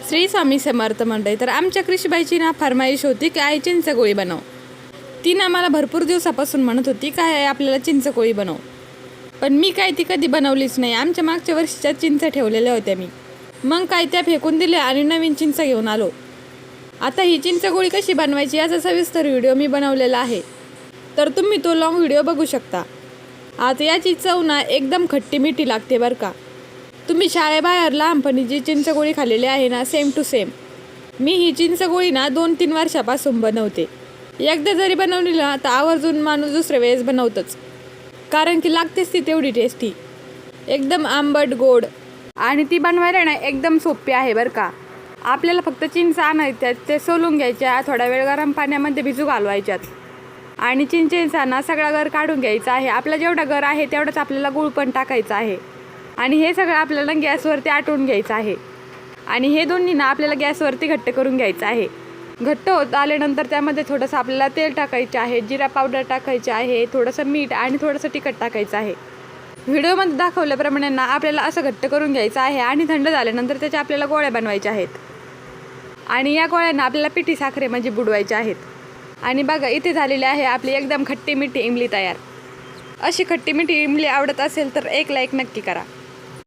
श्री स्वामी समर्थ मंडळी. तर आमच्या कृषीबाईची ना फरमाईश होती की आई चिंचगोळी बनव. ती ना मला भरपूर दिवसापासून म्हणत होती काय आहे आपल्याला चिंचगोळी बनव, पण मी काय ती कधी बनवलीच नाही. आमच्या मागच्या वर्षीच्या चिंच ठेवलेल्या होत्या मी, मग काय त्या फेकून दिल्या आणि नवीन चिंच घेऊन आलो. आता ही चिंचगोळी कशी बनवायची याचा सविस्तर व्हिडिओ मी बनवलेला आहे, तर तुम्ही तो लॉंग व्हिडिओ बघू शकता. आता याची चव ना एकदम खट्टी मिठी लागते बरं का. तुम्ही शाळेबाहेर लहानपणी जी चिंचगोळी खाल्लेली आहे ना, सेम टू सेम. मी ही चिंचगोळी ना 2-3 वर्षापासून बनवते. एकदा जरी बनवली ना तर आवर्जून माणूस दुसऱ्या वेळेस बनवतच, कारण की लागतेच ती तेवढी टेस्टी, एकदम आंबट गोड. आणि ती बनवायला ना एकदम सोपी आहे बरं का. आपल्याला फक्त चिंच आणायच्या, ते सोलून घ्यायच्या, थोडा वेळ गरम पाण्यामध्ये भिजू घालवायच्यात आणि चिंचेचा ना सगळा गर काढून घ्यायचा आहे. आपला जेवढा गर आहे तेवढंच आपल्याला गूळ पण टाकायचं आहे आणि हे सगळं आपल्याला गॅसवरती आटवून घ्यायचं आहे. आणि हे दोन्ही ना आपल्याला गॅसवरती घट्ट करून घ्यायचं आहे. घट्ट होत आल्यानंतर त्यामध्ये थोडंसं आपल्याला तेल टाकायचे आहे, जिरा पावडर टाकायचे आहे, थोडंसं मीठ आणि थोडंसं तिखट टाकायचं आहे. व्हिडिओमध्ये दाखवल्याप्रमाणे ना आपल्याला असं घट्ट करून घ्यायचं आहे आणि थंड झाल्यानंतर त्याच्या आपल्याला गोळ्या बनवायच्या आहेत. आणि या गोळ्यांना आपल्याला पिठी साखरे म्हणजे बुडवायच्या आहेत. आणि बघा इथे झालेली आहे आपली एकदम खट्टी मिठी इमली तयार. अशी खट्टी मिठी इमली आवडत असेल तर एक लाईक नक्की करा.